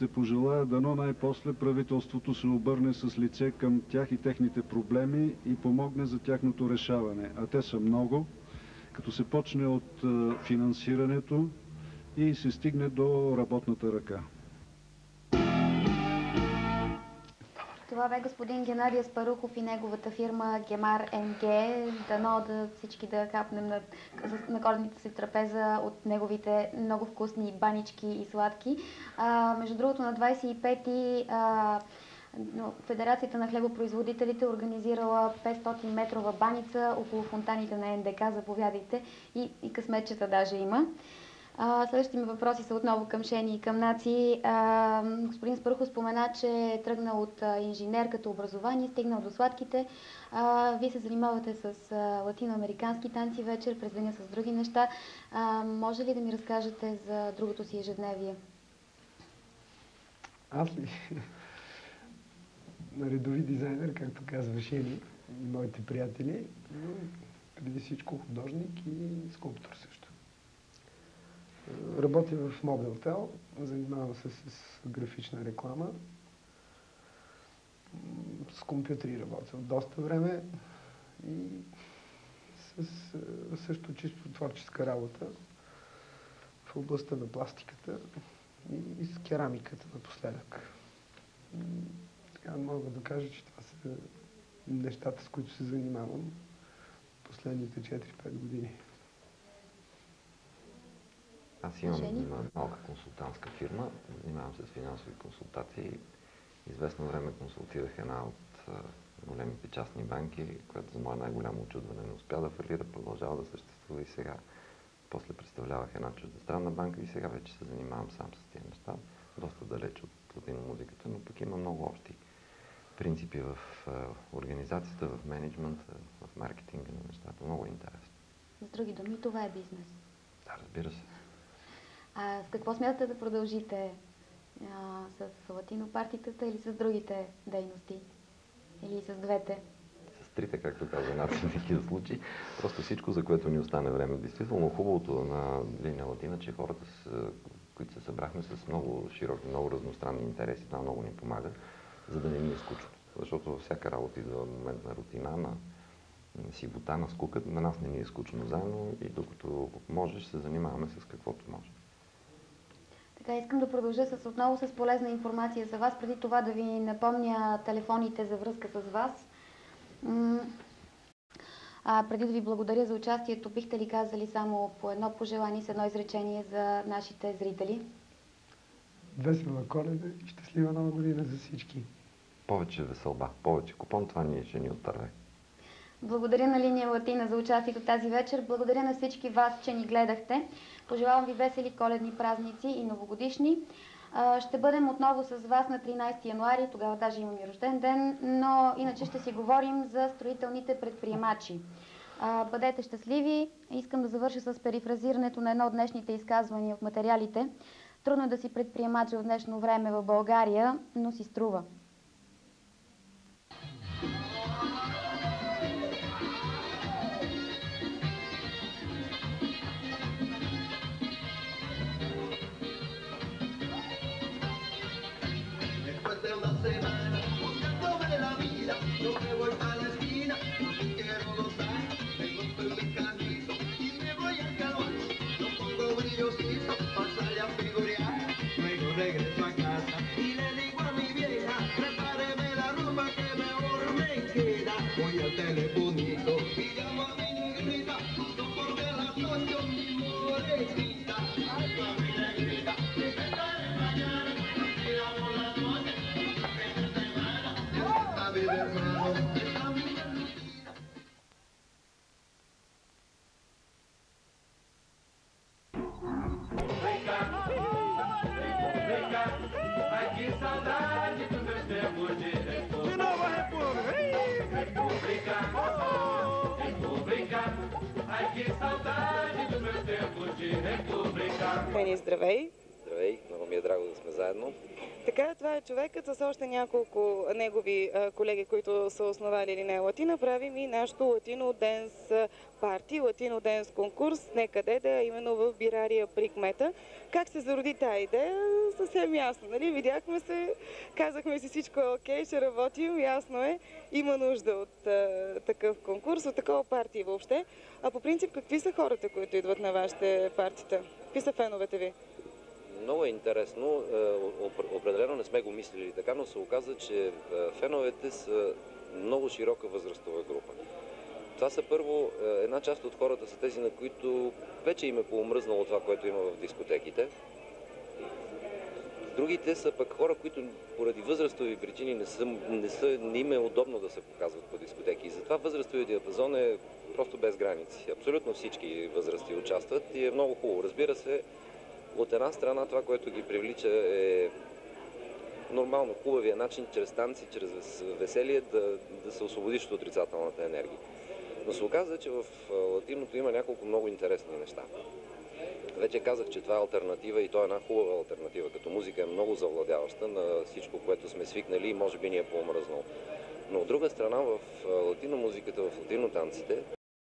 се пожелая дано най-после правителството се обърне с лице към тях и техните проблеми и помогне за тяхното решаване. А те са много, като се почне от финансирането и се стигне до работната ръка. Това бе господин Геннадий Аспарухов и неговата фирма Гемар НГ. Дано всички да хапнем на коледните си трапеза от неговите много вкусни банички и сладки. Между другото, на 25-ти Федерацията на хлебопроизводителите организирала 500-метрова баница около фонтаните на НДК. Заповядайте. И късметчета даже има. Следващите ми въпроси са отново към Шени и към Наци. Господин Аспарухов спомена, че е тръгнал от инженер като образование, стигнал до сладките. Вие се занимавате с латиноамерикански танци вечер, през деня с други неща. Може ли да ми разкажете за другото си ежедневие? Аз ли? На редови дизайнер, както казва Шени и моите приятели, но преди всичко художник и скулптор също. Работя в Мобилтел, занимавам се с графична реклама. С компютри работя от доста време и с също чисто творческа работа в областта на пластиката и с керамиката напоследък. Така мога да кажа, че това са нещата, с които се занимавам последните 4-5 години. Аз имам малка консултантска фирма, занимавам се с финансови консултации. Известно време консултирах една от големите частни банки, която за мое най-голямо очудване не успя да фалира, продължава да съществува и сега. После представлявах една чуждестранна банка и сега вече се занимавам сам с тези неща. Доста далеч от латиномузиката, но пък има много общи принципи в организацията, в мениджмента, в маркетинга на нещата. Много е интересно. С други думи, това е бизнес. Да, разбира се. С какво смятате да продължите? С латинопартитата или с другите дейности? Или с двете? С трите, както казва Наци, в такива случаи. Просто всичко, за което ни остане време. Действително хубавото на Линия Латина, че хората, които се събрахме с много широки, много разностранни интереси, това много ни помага, за да не ни е скучно. Защото във всяка работа идва момент на рутина, на сивота, на скука. На нас не ни е скучно заедно и докато можеш, се занимаваме с каквото може. Така, искам да продължа отново с полезна информация за вас. Преди това да ви напомня телефоните за връзка с вас. Преди да ви благодаря за участието, бихте ли казали само по едно пожелание с едно изречение за нашите зрители? Весела Коледа и щастлива Нова година за всички! Повече веселба, повече купон, това ние ще ни отпърве. Благодаря на Линия Латина за участието тази вечер. Благодаря на всички вас, че ни гледахте. Пожелавам ви весели коледни празници и новогодишни. Ще бъдем отново с вас на 13 януари, тогава даже имам и рожден ден, но иначе ще си говорим за строителните предприемачи. Бъдете щастливи. Искам да завърша с перифразирането на едно от днешните изказвания в материалите. Трудно е да си предприемач в днешно време в България, но си струва. Regreso a casa y le digo a mi vieja, prepáreme la ropa que mejor me queda. Voy al telefonito y llamo a mi negrita, justo por de las 8, mi morenita. Ay, mi negrita, que me trae mañana, tira por la noche, que se semana. Esta vida, hermano, esta vida rutina. Ai, que saudade dos meus tempos de república. De Nova República. República. Ai, que saudade dos meus tempos de república. Пени, здравей! Здравей, много ми е драго да сме заедно. Така, това е човекът с още няколко негови колеги, които са основали Линея Латина. Правим и нашото Латино Денс парти, Латино Денс конкурс, некъде да е именно в Бирария при кмета. Как се зароди тази идея? Съвсем ясно, нали? Видяхме се, казахме си всичко е окей, ще работим, ясно е. Има нужда от такъв конкурс, от такова парти въобще. А по принцип, какви са хората, които идват на вашите партита? Какви са феновете ви? Много е интересно. Определено не сме го мислили така, но се оказа, че феновете са много широка възрастова група. Това са първо, една част от хората са тези, на които вече им е поумръзнало това, което има в дискотеките. Другите са пък хора, които поради възрастови причини не им е удобно да се показват по дискотеки. И затова възрастовия диапазон е просто без граници. Абсолютно всички възрасти участват и е много хубаво. Разбира се, от една страна това, което ги привлича е нормално, хубавия начин, чрез танци, чрез веселие да се освободиш от отрицателната енергия. Но се оказа, че в латиното има няколко много интересни неща. Вече казах, че това е алтернатива и то е една хубава алтернатива. Като музика е много завладяваща на всичко, което сме свикнали и може би ни е по-омръзнало. Но от друга страна в латино музиката, в латино танците,